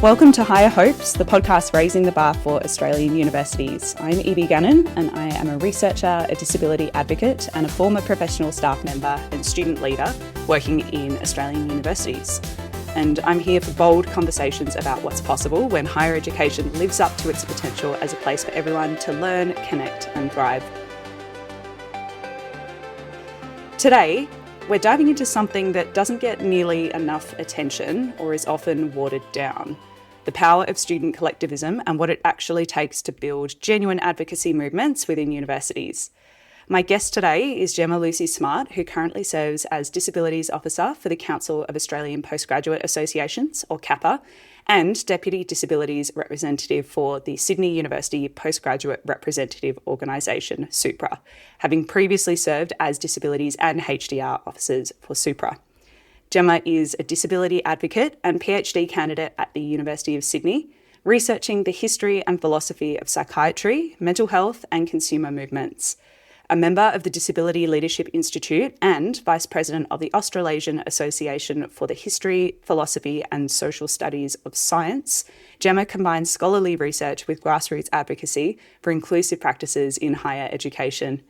Welcome to Higher Hopes, the podcast raising the bar for Australian universities. I'm Ebe Ganon and I am a researcher, a disability advocate and a former professional staff member and student leader working in Australian universities. And I'm here for bold conversations about what's possible when higher education lives up to its potential as a place for everyone to learn, connect and thrive. Today, we're diving into something that doesn't get nearly enough attention or is often watered down: the power of student collectivism and what it actually takes to build genuine advocacy movements within universities. My guest today is Gemma Lucy Smart, who currently serves as Disabilities Officer for the Council of Australian Postgraduate Associations, or CAPA, and Deputy Disabilities Representative for the Sydney University Postgraduate Representative Organisation, SUPRA, having previously served as Disabilities and HDR Officers for SUPRA. Gemma is a disability advocate and PhD candidate at the University of Sydney, researching the history and philosophy of psychiatry, mental health and consumer movements. A member of the Disability Leadership Institute and Vice President of the Australasian Association for the History, Philosophy and Social Studies of Science, Gemma combines scholarly research with grassroots advocacy for inclusive practices in higher education.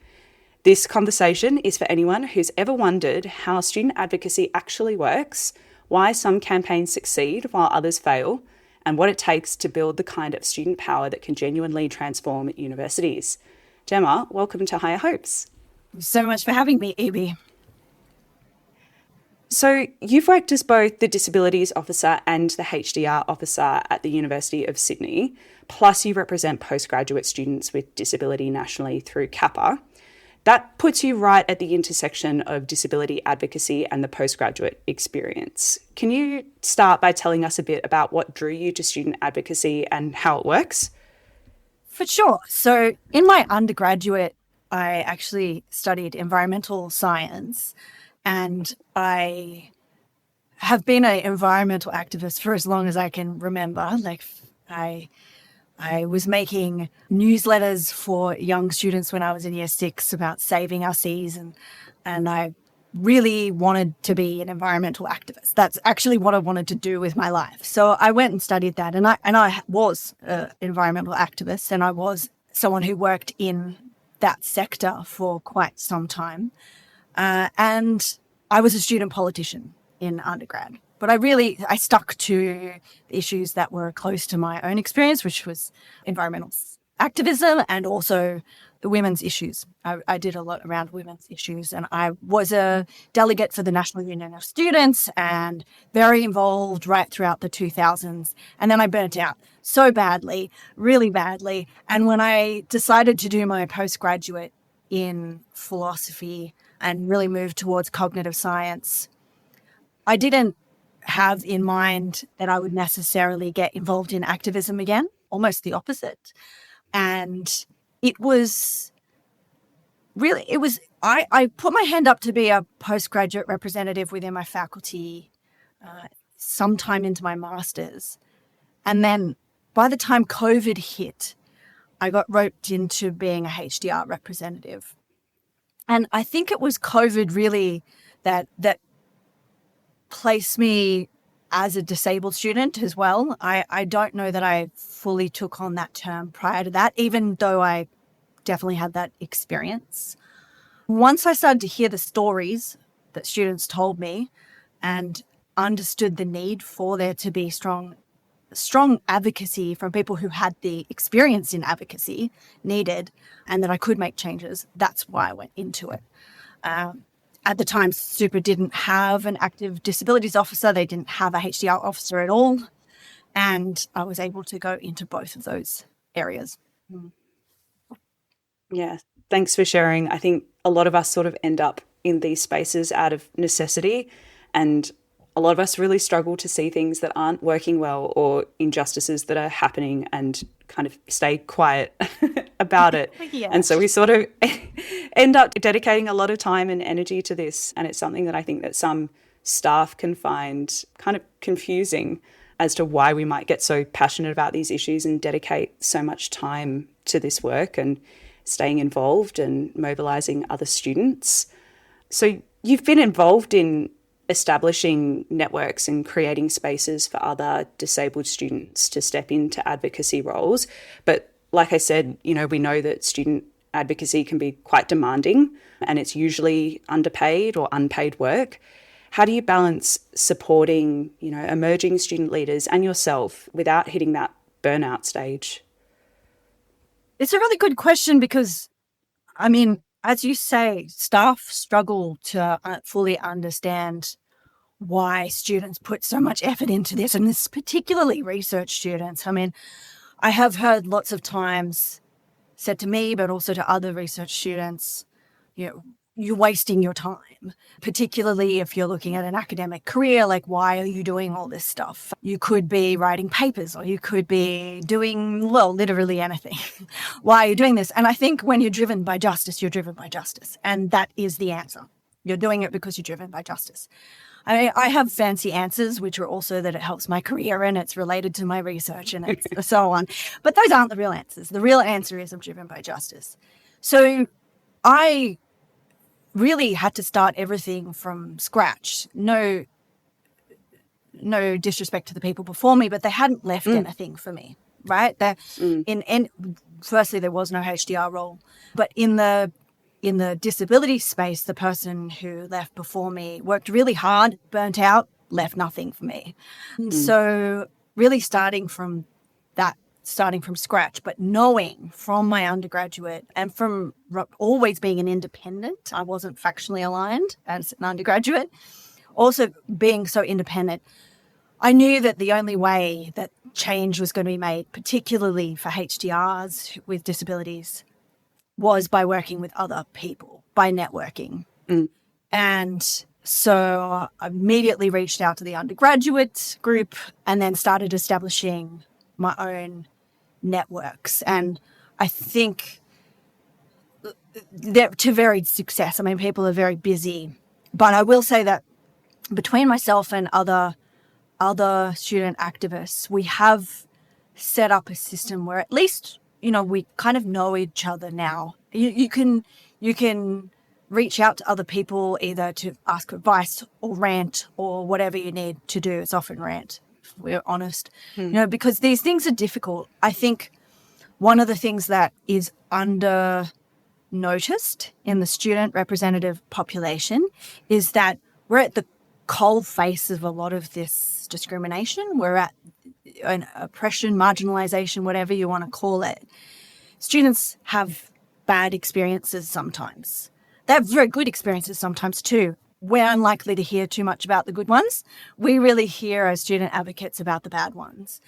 This conversation is for anyone who's ever wondered how student advocacy actually works, why some campaigns succeed while others fail, and what it takes to build the kind of student power that can genuinely transform universities. Gemma, welcome to Higher Hopes. Thanks so much for having me, Ebe. So you've worked as both the Disabilities Officer and the HDR Officer at the University of Sydney, plus you represent postgraduate students with disability nationally through CAPA. That puts you right at the intersection of disability advocacy and the postgraduate experience. Can you start by telling us a bit about what drew you to student advocacy and how it works? For sure. So in my undergraduate, I actually studied environmental science, and I have been an environmental activist for as long as I can remember. I was making newsletters for young students when I was in year 6 about saving our seas, and I really wanted to be an environmental activist. That's actually what I wanted to do with my life. So I went and studied that, and I was an environmental activist, and I was someone who worked in that sector for quite some time. And I was a student politician in undergrad. But I stuck to the issues that were close to my own experience, which was environmental activism and also the women's issues. I did a lot around women's issues, and I was a delegate for the National Union of Students and very involved right throughout the 2000s. And then I burnt out so badly, really badly. And when I decided to do my postgraduate in philosophy and really move towards cognitive science, I didn't have in mind that I would necessarily get involved in activism again, almost the opposite. And I put my hand up to be a postgraduate representative within my faculty sometime into my master's. And then by the time COVID hit, I got roped into being a HDR representative. And I think it was COVID really that placed me as a disabled student as well. I don't know that I fully took on that term prior to that, even though I definitely had that experience. Once I started to hear the stories that students told me and understood the need for there to be strong advocacy from people who had the experience in advocacy needed, and that I could make changes, that's why I went into it. At the time, Super didn't have an active disabilities officer. They didn't have a HDR officer at all. And I was able to go into both of those areas. Yeah, thanks for sharing. I think a lot of us sort of end up in these spaces out of necessity, and a lot of us really struggle to see things that aren't working well or injustices that are happening and kind of stay quiet about it. Yeah. And so we sort of end up dedicating a lot of time and energy to this. And it's something that I think that some staff can find kind of confusing as to why we might get so passionate about these issues and dedicate so much time to this work and staying involved and mobilising other students. So you've been involved in establishing networks and creating spaces for other disabled students to step into advocacy roles. But like I said, we know that student advocacy can be quite demanding and it's usually underpaid or unpaid work. How do you balance supporting, emerging student leaders and yourself without hitting that burnout stage? It's a really good question because, as you say, staff struggle to fully understand why students put so much effort into this, and this particularly research students. I have heard lots of times said to me, but also to other research students, you're wasting your time, particularly if you're looking at an academic career. Like, why are you doing all this stuff? You could be writing papers or you could be doing, literally anything. Why are you doing this? And I think when you're driven by justice, you're driven by justice. And that is the answer. You're doing it because you're driven by justice. I have fancy answers, which are also that it helps my career and it's related to my research and it's so on. But those aren't the real answers. The real answer is I'm driven by justice. So I really had to start everything from scratch. No disrespect to the people before me, but they hadn't left anything for me, right? Firstly, there was no HDR role, but in the disability space, the person who left before me worked really hard, burnt out, left nothing for me. So really starting from scratch, but knowing from my undergraduate and from always being an independent, I wasn't factionally aligned as an undergraduate, also being so independent, I knew that the only way that change was going to be made, particularly for HDRs with disabilities, was by working with other people, by networking. And so I immediately reached out to the undergraduate group and then started establishing my own networks. And I think they're to varied success. People are very busy, but I will say that between myself and other student activists, we have set up a system where at least, we kind of know each other now. You can reach out to other people either to ask advice or rant or whatever you need to do. It's often rant, if we're honest, because these things are difficult. I think one of the things that is under noticed in the student representative population is that we're at the cold face of a lot of this discrimination. We're at an oppression, marginalization, whatever you want to call it. Students have bad experiences sometimes. They have very good experiences sometimes too. We're unlikely to hear too much about the good ones. We really hear as student advocates about the bad ones.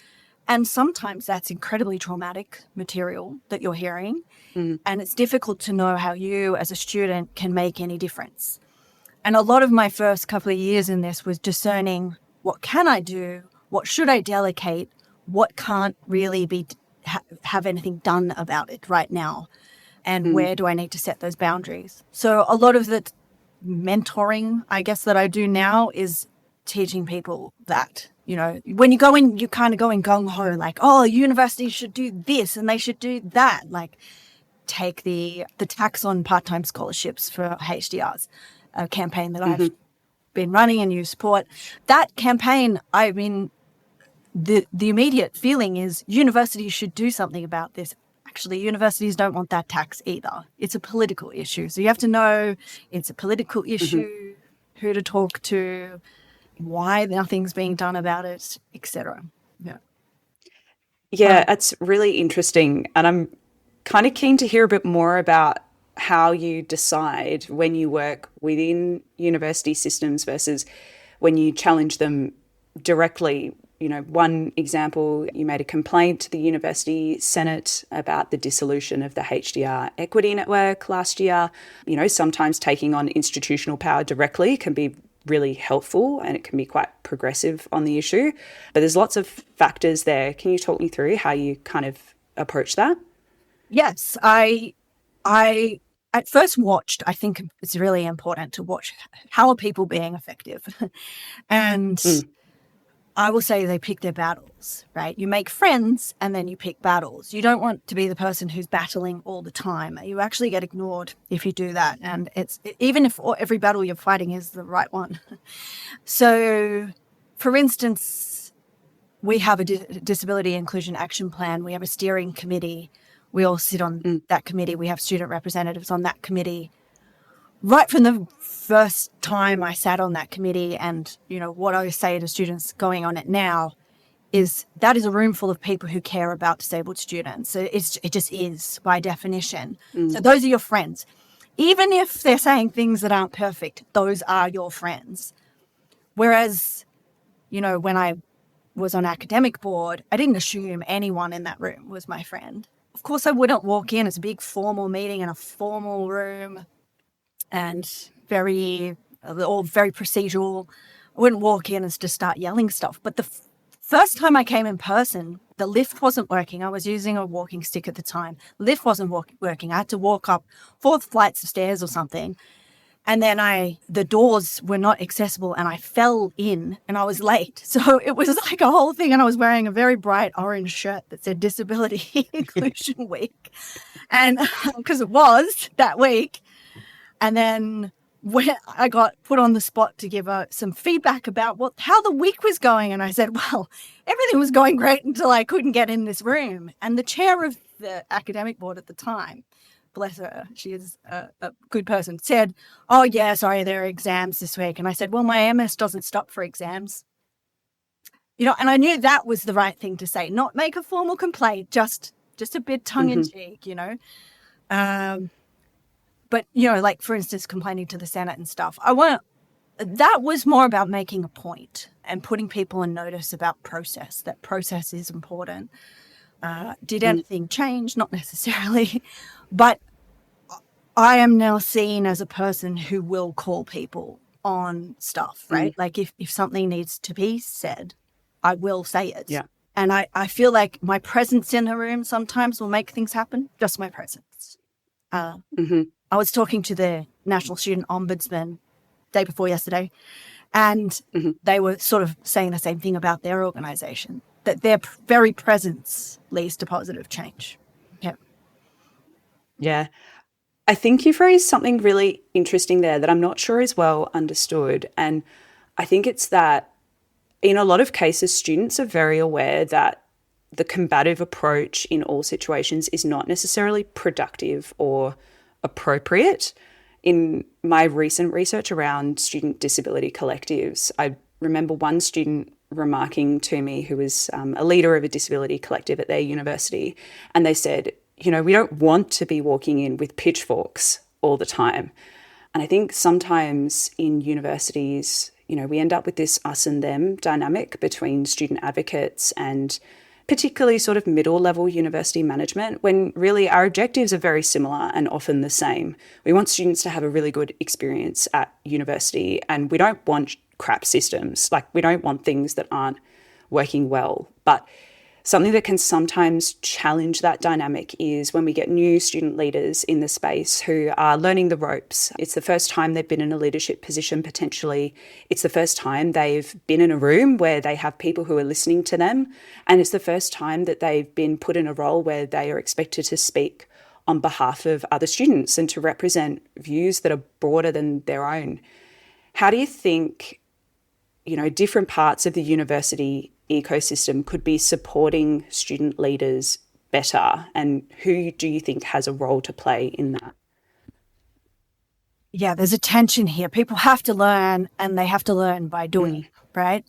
And sometimes that's incredibly traumatic material that you're hearing. And it's difficult to know how you as a student can make any difference. And a lot of my first couple of years in this was discerning, what can I do? What should I delegate? What can't really be have anything done about it right now? And where do I need to set those boundaries? So a lot of the mentoring, I guess, that I do now is teaching people that, when you go in, you kind of go in gung-ho, like, oh, universities should do this and they should do that. Like, take the tax on part-time scholarships for HDRs, a campaign that I've been running and you support. That campaign, the immediate feeling is universities should do something about this. Actually, universities don't want that tax either. It's a political issue. So you have to know it's a political issue, who to talk to, why nothing's being done about it, etc. Yeah, that's really interesting. And I'm kind of keen to hear a bit more about how you decide when you work within university systems versus when you challenge them directly. One example, you made a complaint to the University Senate about the dissolution of the HDR Equity Network last year. Sometimes taking on institutional power directly can be really helpful and it can be quite progressive on the issue. But there's lots of factors there. Can you talk me through how you kind of approach that? Yes, I at first watched, I think it's really important to watch how are people being effective. And I will say they pick their battles, right? You make friends and then you pick battles. You don't want to be the person who's battling all the time. You actually get ignored if you do that. And it's even if every battle you're fighting is the right one. So, for instance, we have a disability inclusion action plan. We have a steering committee. We all sit on that committee. We have student representatives on that committee. Right from the first time I sat on that committee, and, you know, what I say to students going on it now is that is a room full of people who care about disabled students. So it just is by definition. So those are your friends. Even if they're saying things that aren't perfect, those are your friends. Whereas, you know, when I was on academic board, I didn't assume anyone in that room was my friend. Of course, I wouldn't walk in. It's a big formal meeting in a formal room and very procedural. I wouldn't walk in and just start yelling stuff. But the first time I came in person, the lift wasn't working. I was using a walking stick at the time. The lift wasn't working. I had to walk up 4 flights of stairs or something. And then the doors were not accessible and I fell in and I was late. So it was like a whole thing. And I was wearing a very bright orange shirt that said Disability Inclusion Week. And because it was that week. And then when I got put on the spot to give some feedback about how the week was going. And I said, well, everything was going great until I couldn't get in this room. And the chair of the academic board at the time, bless her, she is a good person, said, oh, yeah, sorry, there are exams this week. And I said, well, my MS doesn't stop for exams. You know, and I knew that was the right thing to say, not make a formal complaint, just a bit tongue-in-cheek, you know. But, you know, like, for instance, complaining to the Senate and stuff. That was more about making a point and putting people on notice about process, that process is important. Did anything change? Not necessarily. But I am now seen as a person who will call people on stuff, right? Like if something needs to be said, I will say it. Yeah. And I feel like my presence in a room sometimes will make things happen, just my presence. I was talking to the National Student Ombudsman day before yesterday, and they were sort of saying the same thing about their organisation, that their very presence leads to positive change. Yeah. Yeah. I think you phrased something really interesting there that I'm not sure is well understood. And I think it's that in a lot of cases, students are very aware that the combative approach in all situations is not necessarily productive or appropriate. In my recent research around student disability collectives, I remember one student remarking to me, who was a leader of a disability collective at their university, and they said, you know, we don't want to be walking in with pitchforks all the time. And I think sometimes in universities, you know, we end up with this us and them dynamic between student advocates and particularly sort of middle level university management, when really our objectives are very similar and often the same. We want students to have a really good experience at university, and we don't want crap systems. Like, we don't want things that aren't working well. But something that can sometimes challenge that dynamic is when we get new student leaders in the space who are learning the ropes. It's the first time they've been in a leadership position, potentially. It's the first time they've been in a room where they have people who are listening to them. And it's the first time that they've been put in a role where they are expected to speak on behalf of other students and to represent views that are broader than their own. How do you think, you know, different parts of the university ecosystem could be supporting student leaders better, and who do you think has a role to play in that? Yeah, there's a tension here. People have to learn, and they have to learn by doing, right?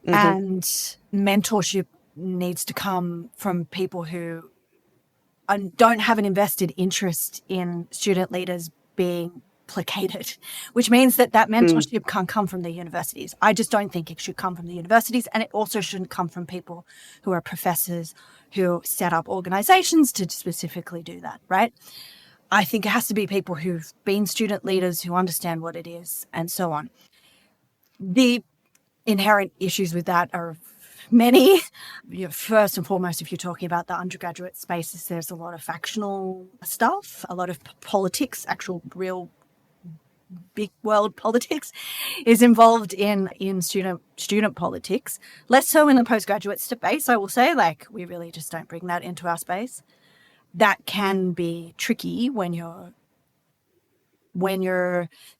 And mentorship needs to come from people who don't have an invested interest in student leaders being placated, which means that mentorship can't come from the universities. I just don't think it should come from the universities, and it also shouldn't come from people who are professors who set up organizations to specifically do that, right? I think it has to be people who've been student leaders, who understand what it is, and so on. The inherent issues with that are many. First and foremost, if you're talking about the undergraduate spaces, there's a lot of factional stuff, a lot of politics, actual real big world politics is involved in student politics. Less so in the postgraduate space, I will say. Like, we really just don't bring that into our space. That can be tricky when you're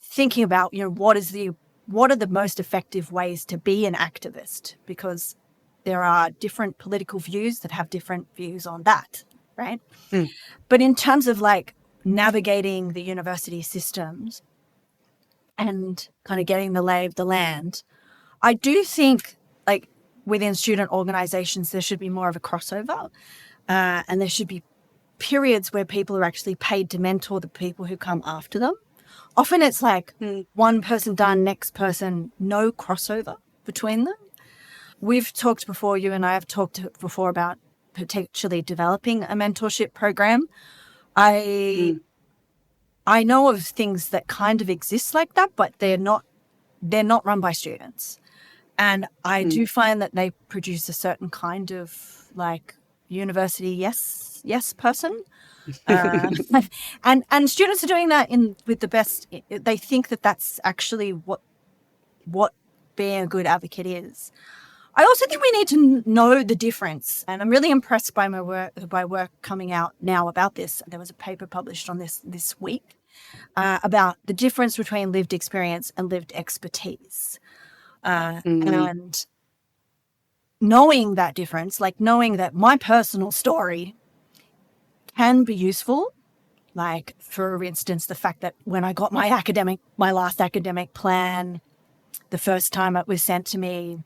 thinking about, what are the most effective ways to be an activist, because there are different political views that have different views on that, right? But in terms of like navigating the university systems and kind of getting the lay of the land, I do think like within student organizations there should be more of a crossover, and there should be periods where people are actually paid to mentor the people who come after them. Often it's like one person done, next person, no crossover between them. We've talked before, you and I have talked before about potentially developing a mentorship program. I know of things that kind of exist like that, but they're not run by students. And I do find that they produce a certain kind of like university yes person. And students are doing that with the best. They think that that's actually what being a good advocate is. I also think we need to know the difference, and I'm really impressed by my work coming out now about this. There was a paper published on this week about the difference between lived experience and lived expertise, and knowing that difference, like knowing that my personal story can be useful. Like, for instance, the fact that when I got my last academic plan, the first time it was sent to me,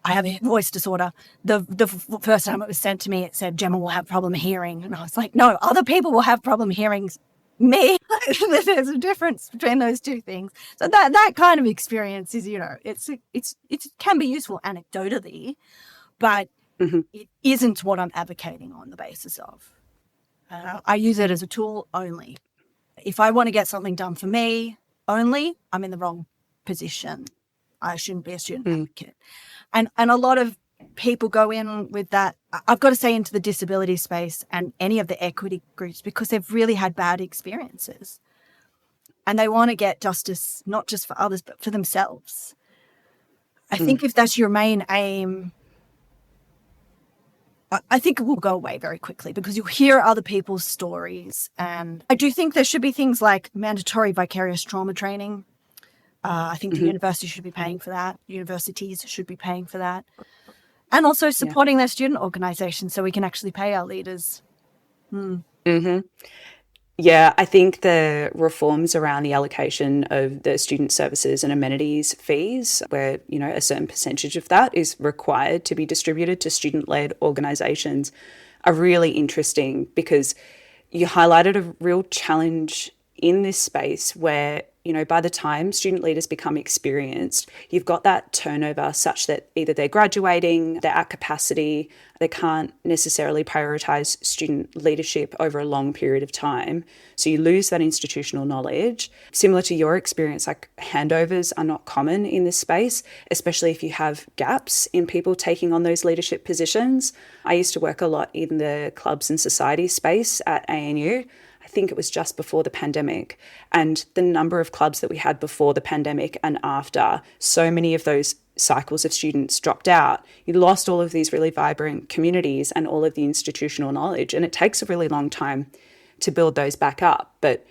I have a voice disorder. The first time it was sent to me, it said, Gemma will have problem hearing. And I was like, no, other people will have problem hearing me. There's a difference between those two things. So that kind of experience is, it can be useful anecdotally, but it isn't what I'm advocating on the basis of. I use it as a tool only. If I want to get something done for me only, I'm in the wrong position. I shouldn't be a student advocate. And a lot of people go in with that, I've got to say, into the disability space and any of the equity groups, because they've really had bad experiences. And they want to get justice, not just for others, but for themselves. I think if that's your main aim, I think it will go away very quickly, because you'll hear other people's stories. And I do think there should be things like mandatory vicarious trauma training. I think the university should be paying for that. Universities should be paying for that. And also supporting their student organizations so we can actually pay our leaders. Yeah, I think the reforms around the allocation of the student services and amenities fees, where, a certain percentage of that is required to be distributed to student-led organisations, are really interesting, because you highlighted a real challenge in this space where, by the time student leaders become experienced, you've got that turnover such that either they're graduating, they're at capacity, they can't necessarily prioritise student leadership over a long period of time. So you lose that institutional knowledge. Similar to your experience, like, handovers are not common in this space, especially if you have gaps in people taking on those leadership positions. I used to work a lot in the clubs and society space at ANU. I think it was just before the pandemic, and the number of clubs that we had before the pandemic and after, so many of those cycles of students dropped out. You lost all of these really vibrant communities and all of the institutional knowledge, and it takes a really long time to build those back up. But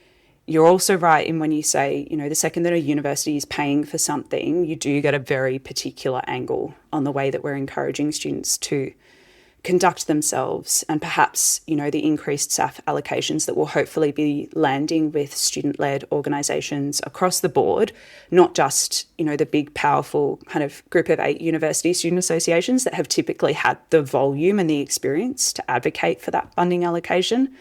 you're also right in when you say, the second that a university is paying for something, you do get a very particular angle on the way that we're encouraging students to conduct themselves, and perhaps, the increased SAF allocations that will hopefully be landing with student-led organisations across the board, not just, the big, powerful kind of group of 8 university student associations that have typically had the volume and the experience to advocate for that funding allocation.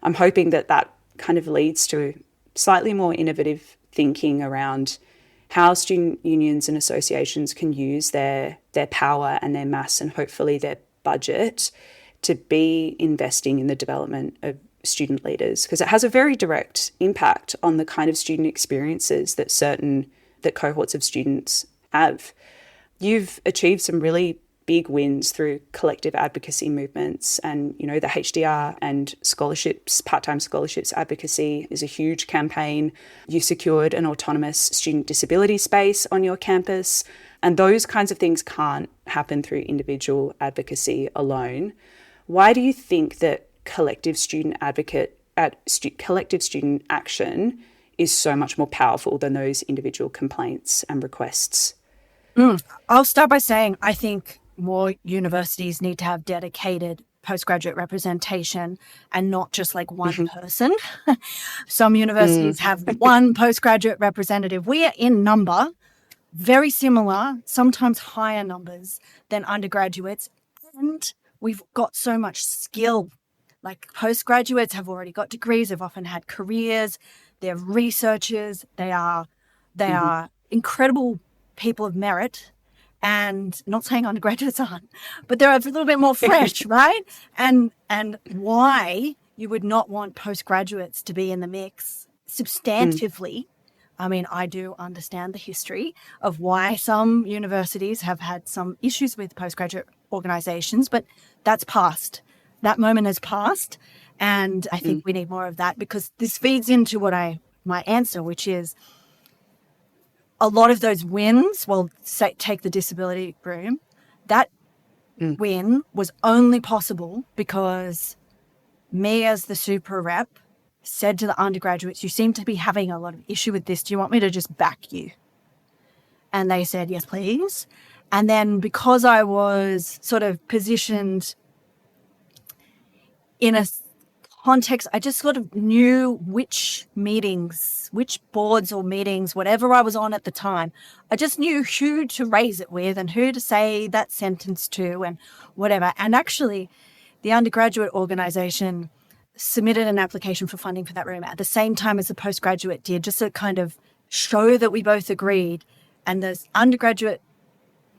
I'm hoping that kind of leads to slightly more innovative thinking around how student unions and associations can use their power and their mass and hopefully their budget to be investing in the development of student leaders, because it has a very direct impact on the kind of student experiences that cohorts of students have. You've achieved some really big wins through collective advocacy movements, and the HDR and scholarships, part-time scholarships advocacy is a huge campaign. You secured an autonomous student disability space on your campus, and those kinds of things can't happen through individual advocacy alone. Why do you think that collective student action is so much more powerful than those individual complaints and requests? I'll start by saying I think more universities need to have dedicated postgraduate representation and not just like one person. Some universities have one postgraduate representative. We are in number very similar, sometimes higher numbers than undergraduates, and we've got so much skill. Like postgraduates have already got degrees, they've often had careers, they're researchers, they are incredible people of merit. And not saying undergraduates aren't, but they're a little bit more fresh, right? And why you would not want postgraduates to be in the mix substantively. I mean, I do understand the history of why some universities have had some issues with postgraduate organisations, but that's past. That moment has passed, and I think we need more of that, because this feeds into my answer, which is a lot of those wins, well, say, take the disability room, that win was only possible because me as the super rep said to the undergraduates, you seem to be having a lot of issue with this. Do you want me to just back you? And they said, yes, please. And then because I was sort of positioned in a context, I just sort of knew which meetings, which boards or meetings, whatever I was on at the time, I just knew who to raise it with and who to say that sentence to and whatever. And actually, the undergraduate organisation submitted an application for funding for that room at the same time as the postgraduate did, just to kind of show that we both agreed. And the undergraduate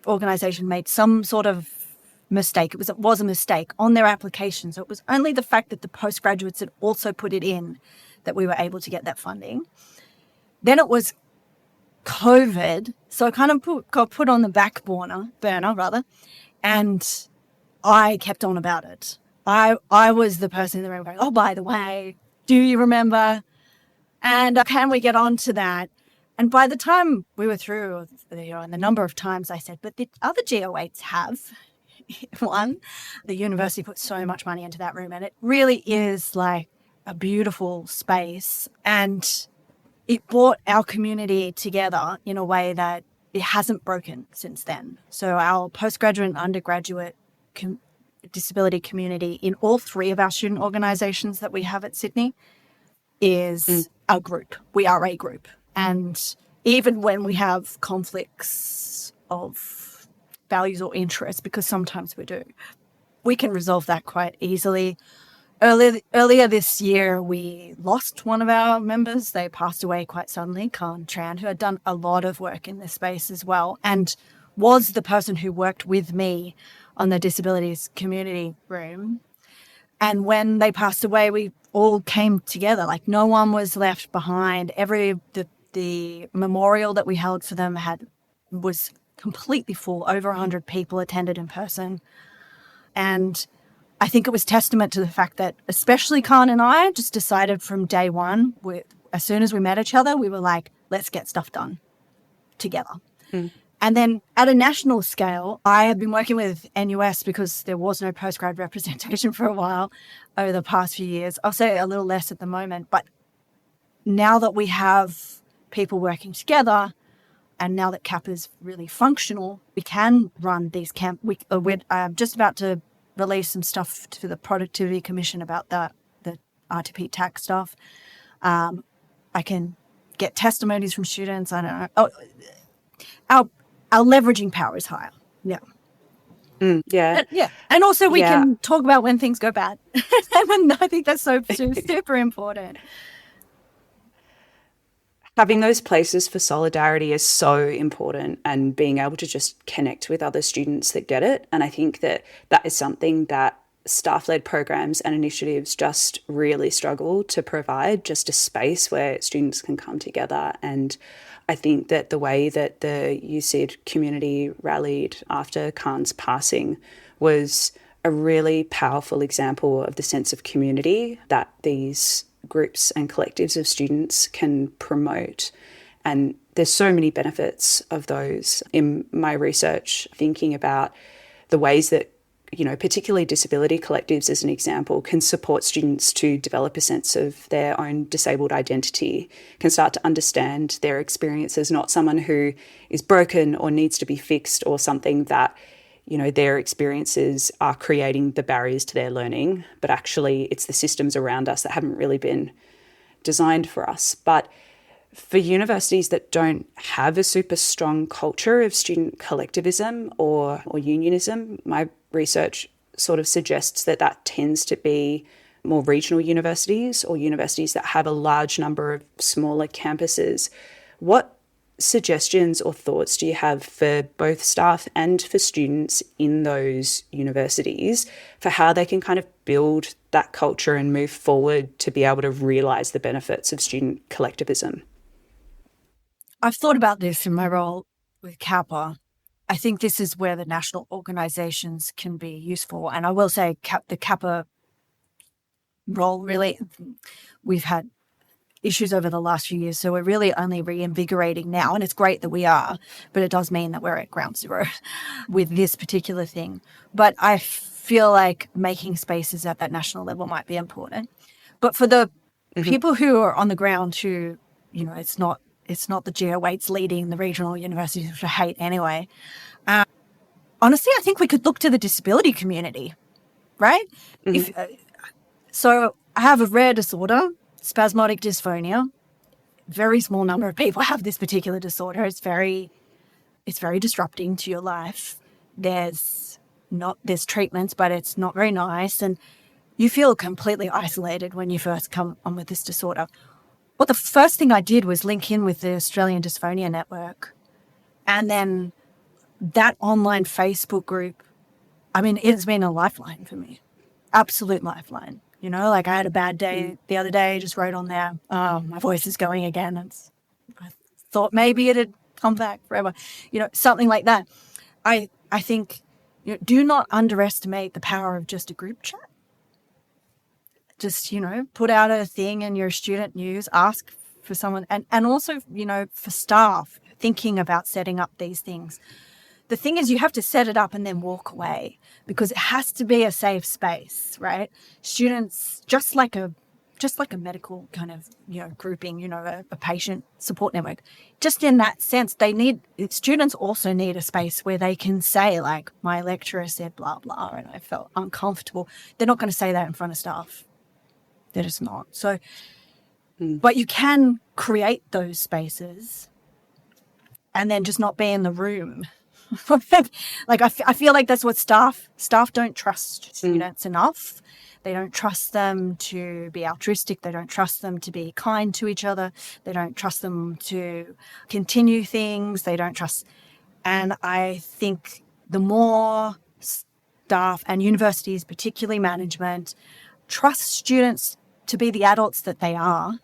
organisation made some sort of mistake. It was a mistake on their application. So it was only the fact that the postgraduates had also put it in that we were able to get that funding. Then it was COVID. So I kind of got put on the back burner, and I kept on about it. I was the person in the room going, oh, by the way, do you remember? And can we get on to that? And by the time we were through, and the number of times I said, but the other GO8s have one, the university put so much money into that room, and it really is like a beautiful space. And it brought our community together in a way that it hasn't broken since then. So our postgraduate and undergraduate disability community in all three of our student organisations that we have at Sydney is a group. We are a group. And even when we have conflicts of values or interests, because sometimes we do, we can resolve that quite easily. Earlier this year, we lost one of our members. They passed away quite suddenly, Khan Tran, who had done a lot of work in this space as well, and was the person who worked with me on the disabilities community room. And when they passed away, we all came together. Like, no one was left behind. The memorial that we held for them was completely full. Over 100 people attended in person. And I think it was testament to the fact that especially Khan and I just decided from day one, as soon as we met each other, we were like, let's get stuff done together. And then at a national scale, I have been working with NUS because there was no postgrad representation for a while over the past few years. I'll say a little less at the moment, but now that we have people working together and now that CAP is really functional, we can run these camp. I'm just about to release some stuff to the Productivity Commission about the RTP tax stuff. I can get testimonies from students. I don't know. Our leveraging power is higher. Yeah. Yeah. And also we can talk about when things go bad. And I think that's so super important. Having those places for solidarity is so important, and being able to just connect with other students that get it. And I think that is something that staff-led programs and initiatives just really struggle to provide, just a space where students can come together and I think that the way that the USyd community rallied after Khan's passing was a really powerful example of the sense of community that these groups and collectives of students can promote. And there's so many benefits of those in my research, thinking about the ways that, particularly disability collectives as an example, can support students to develop a sense of their own disabled identity, can start to understand their experience as not someone who is broken or needs to be fixed, or something that, their experiences are creating the barriers to their learning, but actually it's the systems around us that haven't really been designed for us. But for universities that don't have a super strong culture of student collectivism or unionism, my research sort of suggests that tends to be more regional universities or universities that have a large number of smaller campuses. What suggestions or thoughts do you have for both staff and for students in those universities for how they can kind of build that culture and move forward to be able to realise the benefits of student collectivism? I've thought about this in my role with Kappa. I think this is where the national organisations can be useful. And I will say the Kappa role, really, we've had issues over the last few years, so we're really only reinvigorating now, and it's great that we are, but it does mean that we're at ground zero with this particular thing. But I feel like making spaces at that national level might be important. But for the people who are on the ground who, it's not the GO8s leading the regional universities, which I hate anyway. Honestly, I think we could look to the disability community, right? So I have a rare disorder, spasmodic dysphonia. Very small number of people have this particular disorder. It's very disrupting to your life. There's treatments, but it's not very nice, and you feel completely isolated when you first come on with this disorder. Well, the first thing I did was link in with the Australian Dysphonia Network, and then that online Facebook group. I mean, it's been a lifeline for me, absolute lifeline. I had a bad day the other day, just wrote on there, "Oh, my voice is going again." I thought maybe it'd come back forever, something like that. I think, do not underestimate the power of just a group chat. Just, put out a thing in your student news, ask for someone, and also, for staff thinking about setting up these things. The thing is, you have to set it up and then walk away, because it has to be a safe space, right? Students, just like a medical kind of, grouping, a patient support network, just in that sense, students also need a space where they can say, like, my lecturer said blah, blah, and I felt uncomfortable. They're not going to say that in front of staff. They're just not. So, but you can create those spaces and then just not be in the room. Like, I feel like that's what staff don't trust students enough. They don't trust them to be altruistic. They don't trust them to be kind to each other. They don't trust them to continue things. They don't trust. And I think the more staff and universities, particularly management, trust students to be the adults that they are,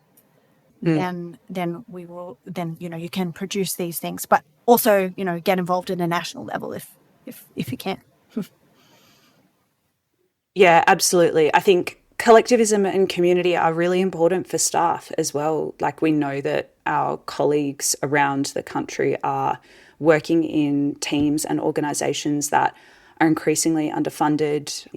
then you can produce these things. But also, get involved at a national level if you can. Yeah, absolutely. I think collectivism and community are really important for staff as well. Like, we know that our colleagues around the country are working in teams and organisations that are increasingly underfunded.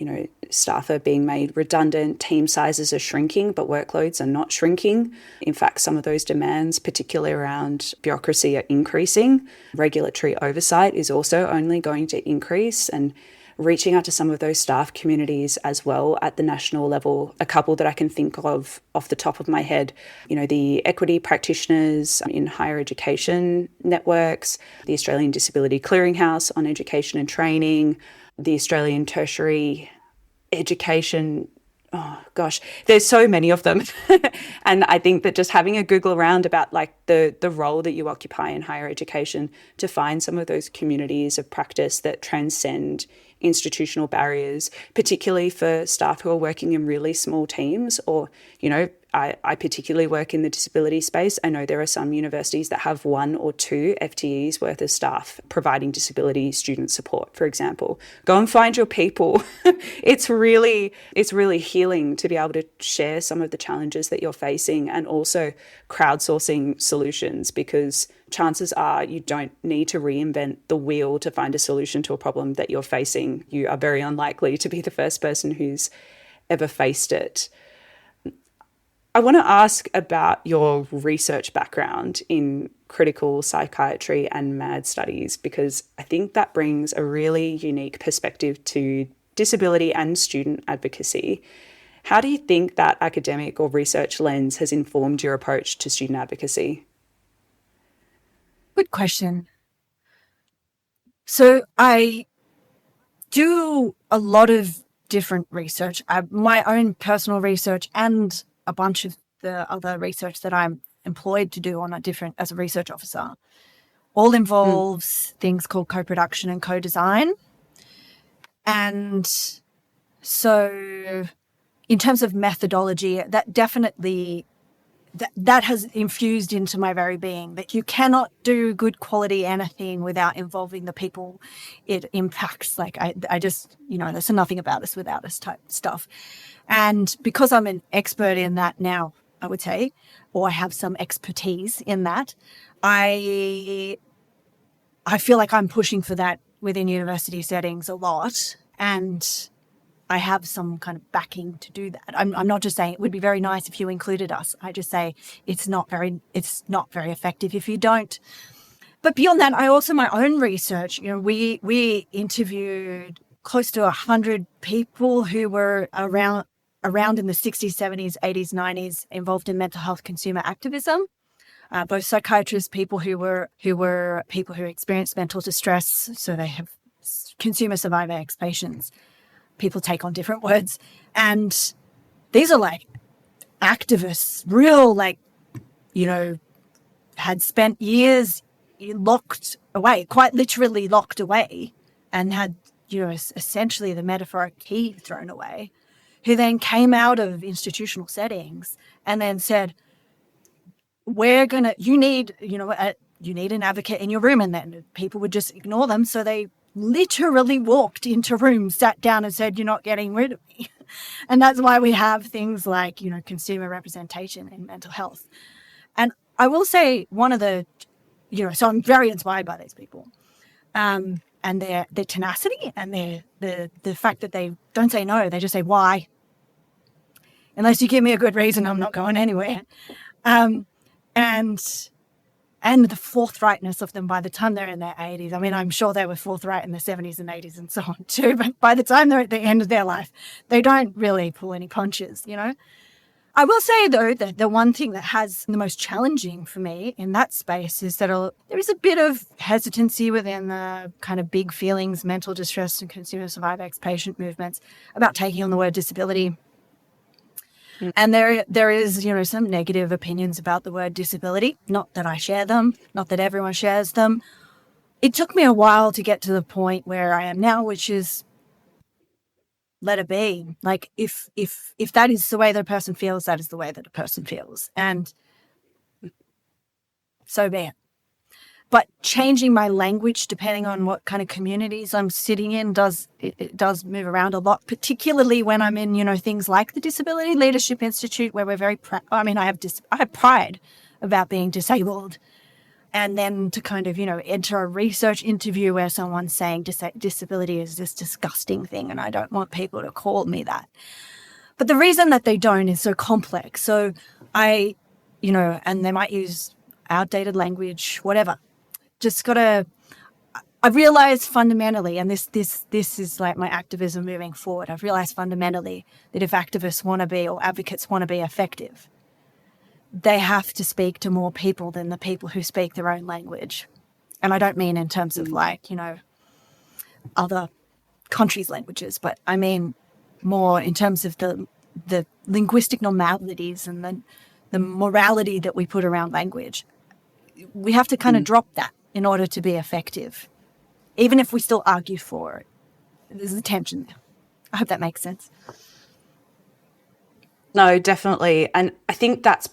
Staff are being made redundant, team sizes are shrinking, but workloads are not shrinking. In fact, some of those demands, particularly around bureaucracy, are increasing. Regulatory oversight is also only going to increase, and reaching out to some of those staff communities as well at the national level. A couple that I can think of off the top of my head, the equity practitioners in higher education networks, the Australian Disability Clearinghouse on education and training, the Australian Tertiary Education. Oh gosh, there's so many of them. And I think that just having a Google around about like the role that you occupy in higher education, to find some of those communities of practice that transcend institutional barriers, particularly for staff who are working in really small teams, or, I particularly work in the disability space. I know there are some universities that have 1 or 2 FTEs worth of staff providing disability student support, for example. Go and find your people. It's really healing to be able to share some of the challenges that you're facing and also crowdsourcing solutions, because chances are you don't need to reinvent the wheel to find a solution to a problem that you're facing. You are very unlikely to be the first person who's ever faced it. I want to ask about your research background in critical psychiatry and MAD studies, because I think that brings a really unique perspective to disability and student advocacy. How do you think that academic or research lens has informed your approach to student advocacy? Good question. So I do a lot of different research, my own personal research and a bunch of the other research that I'm employed to do as a research officer. All involves things called co-production and co-design. And so in terms of methodology, that definitely that has infused into my very being, that you cannot do good quality anything without involving the people it impacts. Like I just, there's nothing about us without us type stuff. And because I'm an expert in that now, I would say, or I have some expertise in that, I feel like I'm pushing for that within university settings a lot. And I have some kind of backing to do that. I'm not just saying it would be very nice if you included us. I just say it's not very effective if you don't. But beyond that, I also, my own research, we interviewed close to 100 people who were around in the 60s, 70s, 80s, 90s, involved in mental health consumer activism. Both psychiatrists, people who experienced mental distress, so they have consumer survivor ex-patients. People take on different words. And these are like activists, real, had spent years locked away, quite literally locked away, and had, essentially the metaphoric key thrown away, who then came out of institutional settings and then said, you need an advocate in your room. And then people would just ignore them. So they literally walked into rooms, sat down and said, you're not getting rid of me. And that's why we have things like, consumer representation in mental health. And I will say so I'm very inspired by these people, and their tenacity and the fact that they don't say no, they just say why. Unless you give me a good reason, I'm not going anywhere. And the forthrightness of them by the time they're in their 80s. I mean, I'm sure they were forthright in the 70s and 80s and so on too, but by the time they're at the end of their life, they don't really pull any punches, I will say, though, that the one thing that has the most challenging for me in that space is that there is a bit of hesitancy within the kind of big feelings, mental distress and consumer survivor ex-patient movements about taking on the word disability. And there is, some negative opinions about the word disability. Not that I share them, not that everyone shares them. It took me a while to get to the point where I am now, which is let it be. Like if that is the way that a person feels, that is the way that a person feels. And so be it. But changing my language depending on what kind of communities I'm sitting in does move around a lot, particularly when I'm in, things like the Disability Leadership Institute, where we're very proud. I mean, I have pride about being disabled. And then to kind of, enter a research interview where someone's saying disability is this disgusting thing, and I don't want people to call me that. But the reason that they don't is so complex. So and they might use outdated language, whatever. I realize fundamentally, and this is like my activism moving forward, I've realized fundamentally that if activists want to be, or advocates want to be effective, they have to speak to more people than the people who speak their own language. And I don't mean in terms of other countries' languages, but I mean more in terms of the linguistic normalities and the morality that we put around language. We have to kind of drop that in order to be effective, even if we still argue for it. There's a tension there. I hope that makes sense. No, definitely. And I think that's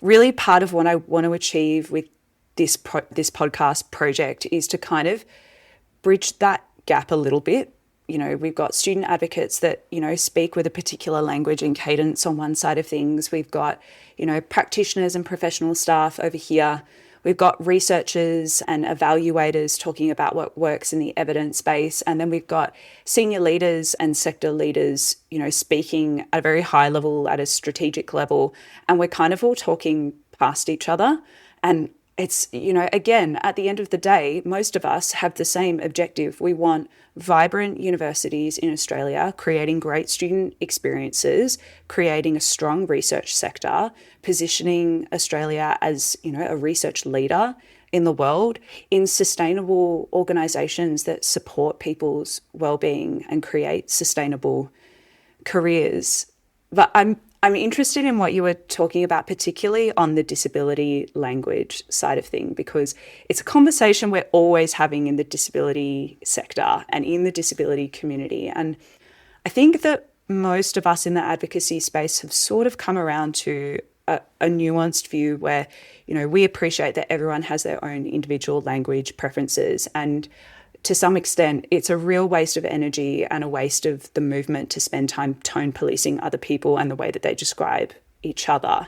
really part of what I want to achieve with this podcast project, is to kind of bridge that gap a little bit. You know, we've got student advocates that, you know, speak with a particular language and cadence on one side of things. We've got, you know, practitioners and professional staff over here. We've got researchers and evaluators talking about what works in the evidence base. And then we've got senior leaders and sector leaders, you know, speaking at a very high level, at a strategic level. And we're kind of all talking past each other. And it's, you know, again, at the end of the day, most of us have the same objective. We want vibrant universities in Australia, creating great student experiences, creating a strong research sector, positioning Australia as, you know, a research leader in the world, in sustainable organisations that support people's well-being and create sustainable careers. But I'm interested in what you were talking about, particularly on the disability language side of thing, because it's a conversation we're always having in the disability sector and in the disability community. And I think that most of us in the advocacy space have sort of come around to a nuanced view where, you know, we appreciate that everyone has their own individual language preferences, and to some extent, it's a real waste of energy and a waste of the movement to spend time tone policing other people and the way that they describe each other.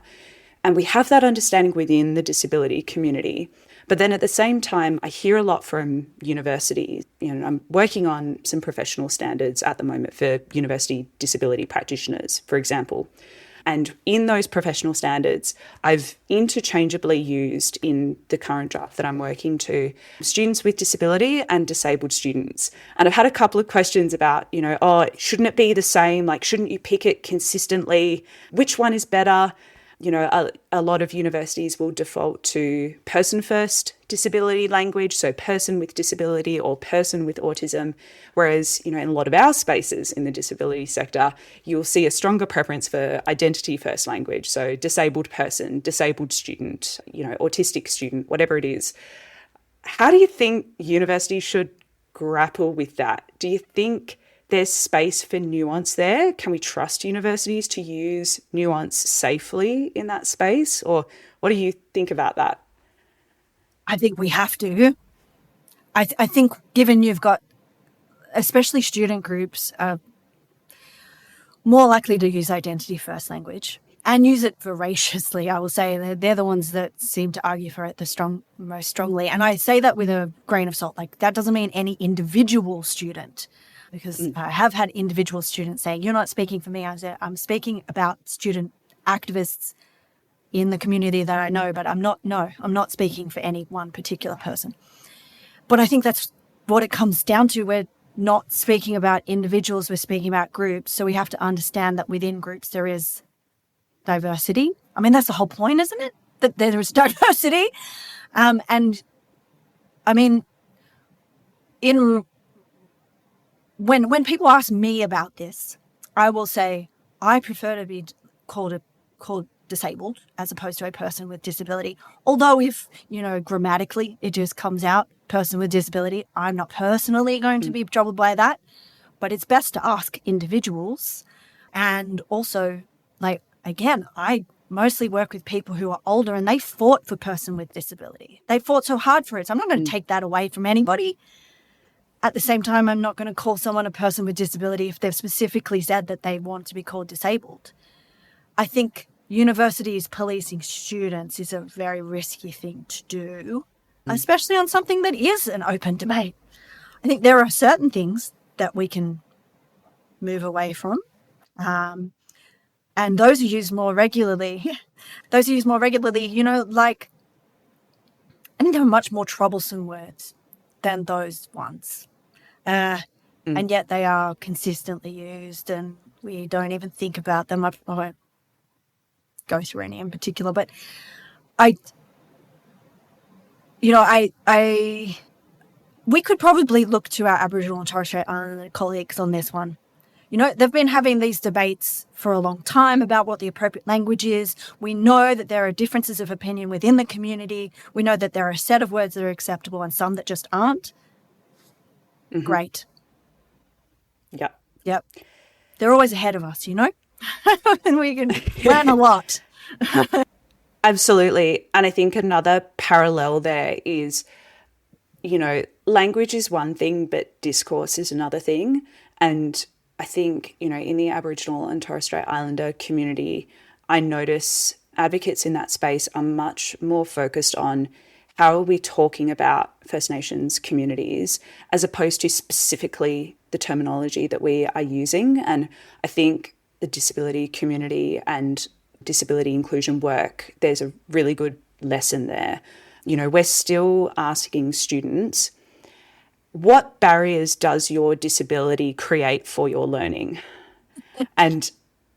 And we have that understanding within the disability community. But then at the same time, I hear a lot from universities. You know, I'm working on some professional standards at the moment for university disability practitioners, for example. And in those professional standards, I've interchangeably used in the current draft that I'm working to students with disability and disabled students. And I've had a couple of questions about, you know, oh, shouldn't it be the same? Like, shouldn't you pick it consistently? Which one is better? You know, a lot of universities will default to person-first disability language, so person with disability or person with autism, whereas, you know, in a lot of our spaces in the disability sector, you'll see a stronger preference for identity-first language, so disabled person, disabled student, you know, autistic student, whatever it is. How do you think universities should grapple with that? Do you think there's space for nuance there? Can we trust universities to use nuance safely in that space? Or what do you think about that? I think we have to. I think given you've got, especially student groups, more likely to use identity first language and use it voraciously, I will say. They're the ones that seem to argue for it most strongly. And I say that with a grain of salt. Like, that doesn't mean any individual student, because I have had individual students saying, you're not speaking for me. I'm speaking about student activists in the community that I know, but I'm not speaking for any one particular person. But I think that's what it comes down to. We're not speaking about individuals, we're speaking about groups. So we have to understand that within groups there is diversity. I mean, that's the whole point, isn't it? That there is diversity. And I mean, when people ask me about this, I will say I prefer to be called disabled as opposed to a person with disability. Although if, you know, grammatically it just comes out person with disability, I'm not personally going to be troubled by that. But it's best to ask individuals. And also, like, again, I mostly work with people who are older and they fought for person with disability. They fought so hard for it. So I'm not going to take that away from anybody. At the same time, I'm not going to call someone a person with disability if they've specifically said that they want to be called disabled. I think universities policing students is a very risky thing to do, especially on something that is an open debate. I think there are certain things that we can move away from, and those are used more regularly. You know, like, I think there are much more troublesome words than those ones. And yet they are consistently used and we don't even think about them. I won't go through any in particular, but we could probably look to our Aboriginal and Torres Strait Islander colleagues on this one. You know, they've been having these debates for a long time about what the appropriate language is. We know that there are differences of opinion within the community. We know that there are a set of words that are acceptable and some that just aren't. Great. Yep. They're always ahead of us, you know? and we can learn a lot. Absolutely. And I think another parallel there is, language is one thing, but discourse is another thing. And I think, in the Aboriginal and Torres Strait Islander community, I notice advocates in that space are much more focused on how are we talking about First Nations communities as opposed to specifically the terminology that we are using. And I think the disability community and disability inclusion work, there's a really good lesson there. We're still asking students, what barriers does your disability create for your learning? And,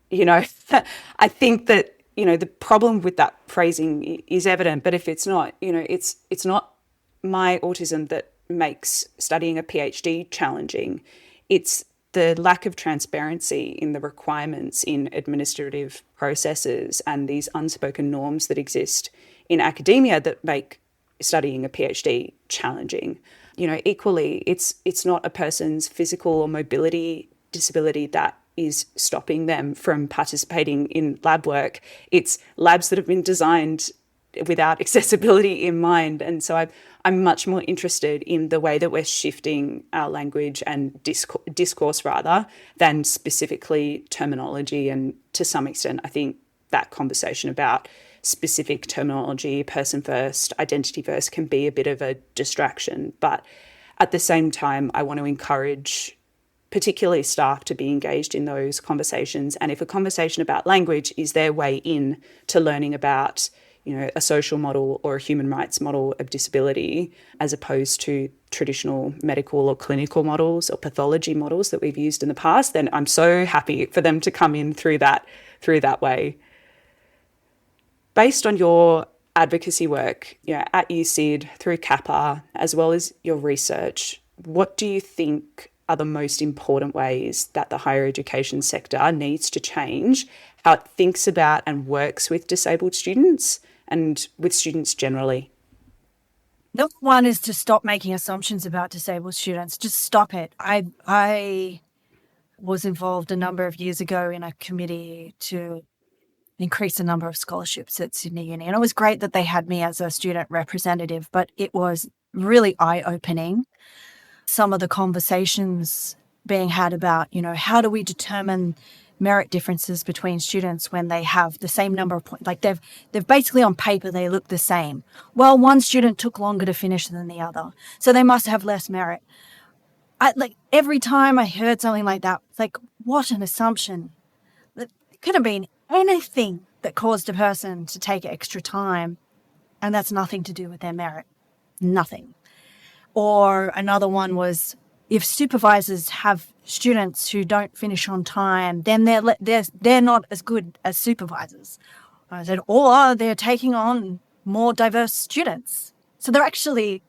I think that, the problem with that phrasing is evident, but if it's not, it's not my autism that makes studying a PhD challenging. It's the lack of transparency in the requirements in administrative processes and these unspoken norms that exist in academia that make studying a PhD challenging. Equally, it's not a person's physical or mobility disability that is stopping them from participating in lab work. It's labs that have been designed without accessibility in mind. And so I'm much more interested in the way that we're shifting our language and discourse rather than specifically terminology. And to some extent, I think that conversation about specific terminology, person first, identity first, can be a bit of a distraction. But at the same time, I want to encourage particularly staff to be engaged in those conversations. And if a conversation about language is their way in to learning about, a social model or a human rights model of disability, as opposed to traditional medical or clinical models or pathology models that we've used in the past, then I'm so happy for them to come in through that way. Based on your advocacy work, at USyd, through CAPA, as well as your research, what do you think are the most important ways that the higher education sector needs to change how it thinks about and works with disabled students and with students generally? Number one is to stop making assumptions about disabled students. Just stop it. I was involved a number of years ago in a committee to increase the number of scholarships at Sydney Uni. And it was great that they had me as a student representative, but it was really eye-opening. Some of the conversations being had about, how do we determine merit differences between students when they have the same number of points? Like they've basically on paper, they look the same. Well, one student took longer to finish than the other, so they must have less merit. Every time I heard something like that, it's like, what an assumption. It could have been anything that caused a person to take extra time, and that's nothing to do with their merit. Nothing. Or another one was, if supervisors have students who don't finish on time, then they're not as good as supervisors. I said, or they're taking on more diverse students. So they're actually,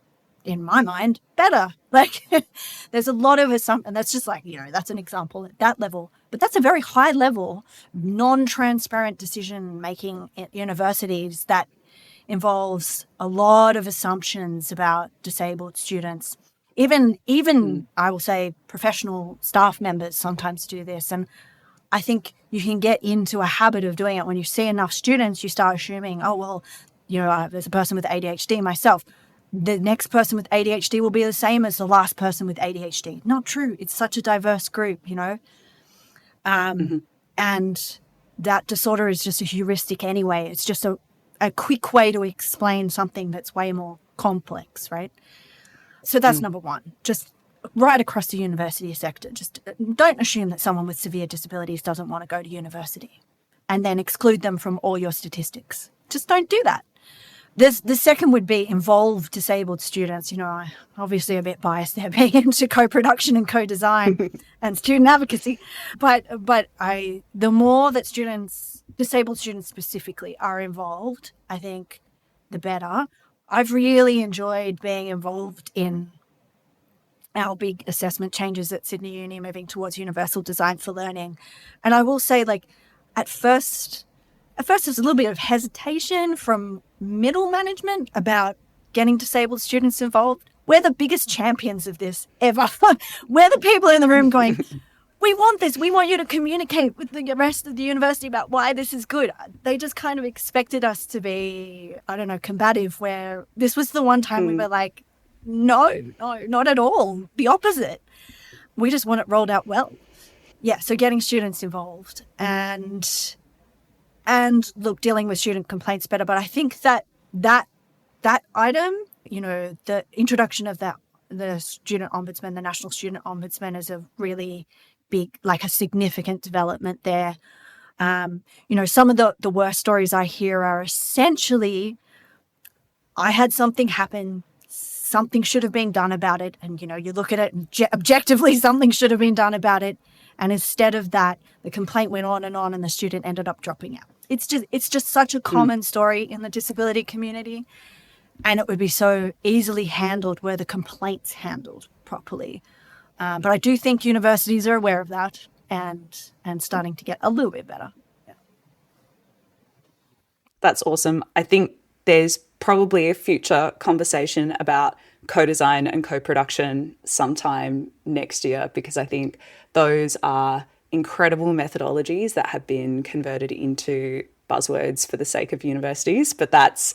in my mind, better. There's a lot of assumption. That's just that's an example at that level. But that's a very high level, non-transparent decision making at universities that involves a lot of assumptions about disabled students. Even I will say professional staff members sometimes do this. And I think you can get into a habit of doing it. When you see enough students, you start assuming, oh, well, there's a person with ADHD myself. The next person with ADHD will be the same as the last person with ADHD. Not true. It's such a diverse group, And that disorder is just a heuristic anyway. It's just a quick way to explain something that's way more complex, right? So that's number one. Just right across the university sector, just don't assume that someone with severe disabilities doesn't want to go to university and then exclude them from all your statistics. Just don't do that. The second would be involve disabled students. I'm obviously a bit biased there being into co-production and co-design and student advocacy. But the more that disabled students specifically are involved, I think the better. I've really enjoyed being involved in our big assessment changes at Sydney Uni, moving towards universal design for learning. And I will say, at first there's a little bit of hesitation from middle management about getting disabled students involved. We're the biggest champions of this ever. We're the people in the room going, we want this. We want you to communicate with the rest of the university about why this is good. They just kind of expected us to be, I don't know, combative, where this was the one time we were like, no, not at all. The opposite. We just want it rolled out well. Yeah, so getting students involved and look, dealing with student complaints better. But I think that item, the introduction of the student ombudsman, the national student ombudsman, is a really big, like a significant development there. Some of the worst stories I hear are essentially, I had something happen, something should have been done about it. And, you look at it and objectively, something should have been done about it. And instead of that, the complaint went on and the student ended up dropping out. It's just such a common story in the disability community. And it would be so easily handled were the complaints handled properly. But I do think universities are aware of that and starting to get a little bit better. Yeah. That's awesome. I think there's probably a future conversation about co-design and co-production sometime next year, because I think those are incredible methodologies that have been converted into buzzwords for the sake of universities. But that's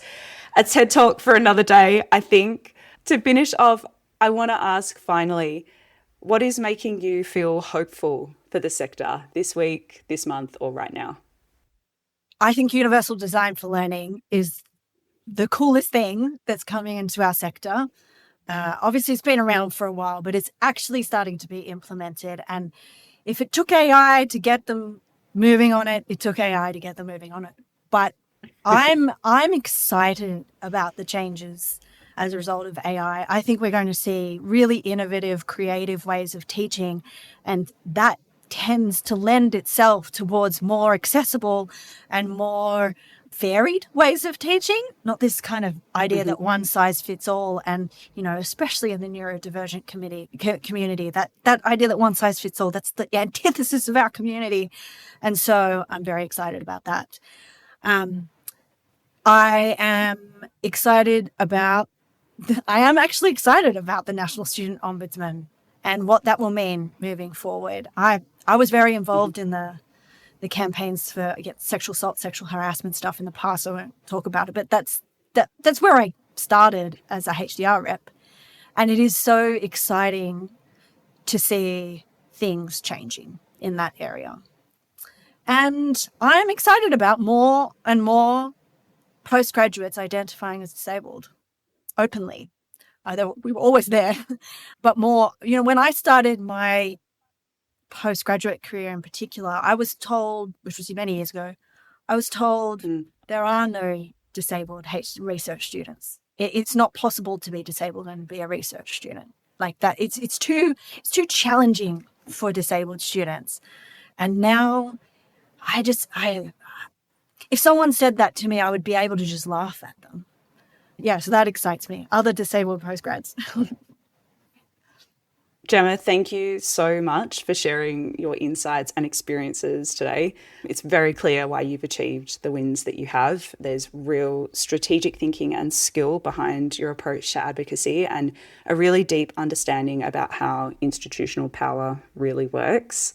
a TED Talk for another day, I think. To finish off, I want to ask finally, what is making you feel hopeful for the sector this week, this month, or right now? I think universal design for learning is the coolest thing that's coming into our sector. Obviously, it's been around for a while, but it's actually starting to be implemented. And if it took AI to get them moving on it, it took AI to get them moving on it. But I'm excited about the changes as a result of AI. I think we're going to see really innovative, creative ways of teaching, and that tends to lend itself towards more accessible and more varied ways of teaching, not this kind of idea that one size fits all. And, especially in the neurodivergent community, that idea that one size fits all, that's the antithesis of our community. And so I'm very excited about that. I am actually excited about the National Student Ombudsman and what that will mean moving forward. I was very involved in the campaigns for sexual assault, sexual harassment stuff in the past. So I won't talk about it, but that's where I started as a HDR rep. And it is so exciting to see things changing in that area. And I'm excited about more and more postgraduates identifying as disabled openly. We were always there, but more, when I started my postgraduate career in particular, I was told, which was many years ago, there are no disabled research students. It's not possible to be disabled and be a research student. Like that, it's too challenging for disabled students. And now if someone said that to me, I would be able to just laugh at them. Yeah, so that excites me. Other disabled postgrads. Gemma, thank you so much for sharing your insights and experiences today. It's very clear why you've achieved the wins that you have. There's real strategic thinking and skill behind your approach to advocacy, and a really deep understanding about how institutional power really works.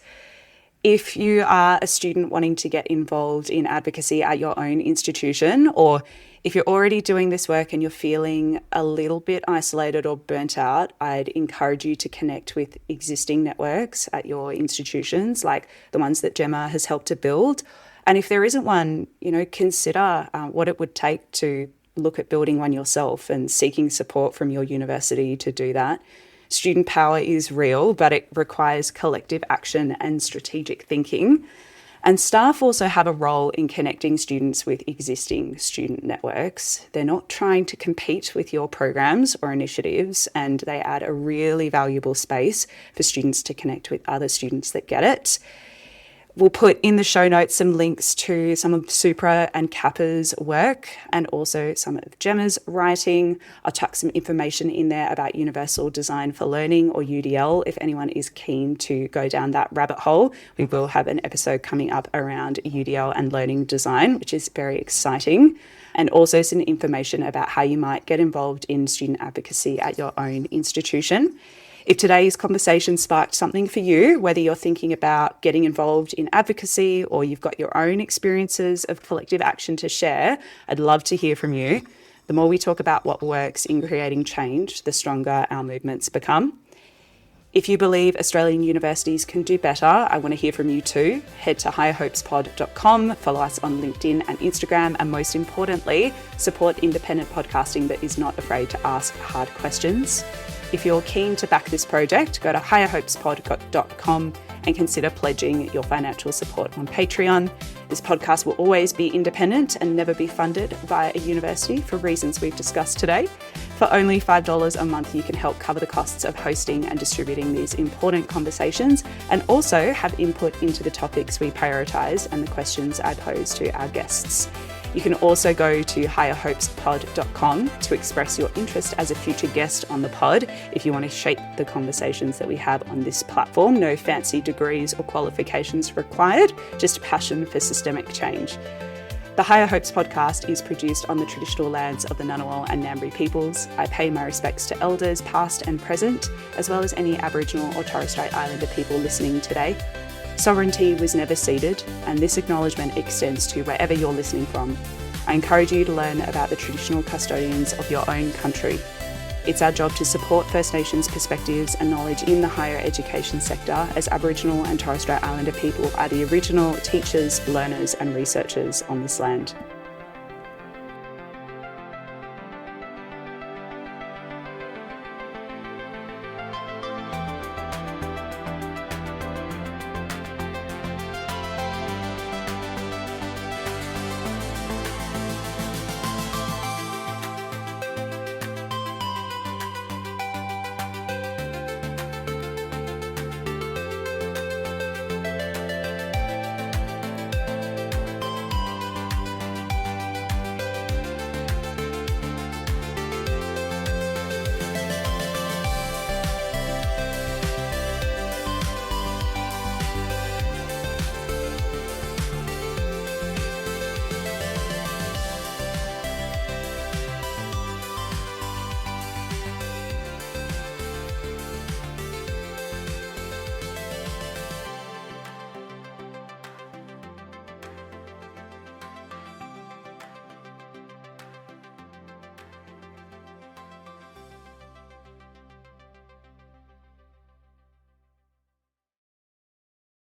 If you are a student wanting to get involved in advocacy at your own institution, or if you're already doing this work and you're feeling a little bit isolated or burnt out, I'd encourage you to connect with existing networks at your institutions, like the ones that Gemma has helped to build. And if there isn't one, consider what it would take to look at building one yourself and seeking support from your university to do that. Student power is real, but it requires collective action and strategic thinking. And staff also have a role in connecting students with existing student networks. They're not trying to compete with your programs or initiatives, and they add a really valuable space for students to connect with other students that get it. We'll put in the show notes some links to some of Supra and Kappa's work and also some of Gemma's writing. I'll chuck some information in there about Universal Design for Learning, or UDL, if anyone is keen to go down that rabbit hole. We will have an episode coming up around UDL and learning design, which is very exciting. And also some information about how you might get involved in student advocacy at your own institution. If today's conversation sparked something for you, whether you're thinking about getting involved in advocacy or you've got your own experiences of collective action to share, I'd love to hear from you. The more we talk about what works in creating change, the stronger our movements become. If you believe Australian universities can do better, I want to hear from you too. Head to higherhopespod.com, follow us on LinkedIn and Instagram, and most importantly, support independent podcasting that is not afraid to ask hard questions. If you're keen to back this project, go to higherhopespod.com and consider pledging your financial support on Patreon. This podcast will always be independent and never be funded by a university for reasons we've discussed today. For only $5 a month, you can help cover the costs of hosting and distributing these important conversations and also have input into the topics we prioritise and the questions I pose to our guests. You can also go to higherhopespod.com to express your interest as a future guest on the pod if you want to shape the conversations that we have on this platform. No fancy degrees or qualifications required, just passion for systemic change. The Higher Hopes podcast is produced on the traditional lands of the Ngunnawal and Ngambri peoples. I pay my respects to elders past and present, as well as any Aboriginal or Torres Strait Islander people listening today. Sovereignty was never ceded, and this acknowledgement extends to wherever you're listening from. I encourage you to learn about the traditional custodians of your own country. It's our job to support First Nations perspectives and knowledge in the higher education sector, as Aboriginal and Torres Strait Islander people are the original teachers, learners and researchers on this land.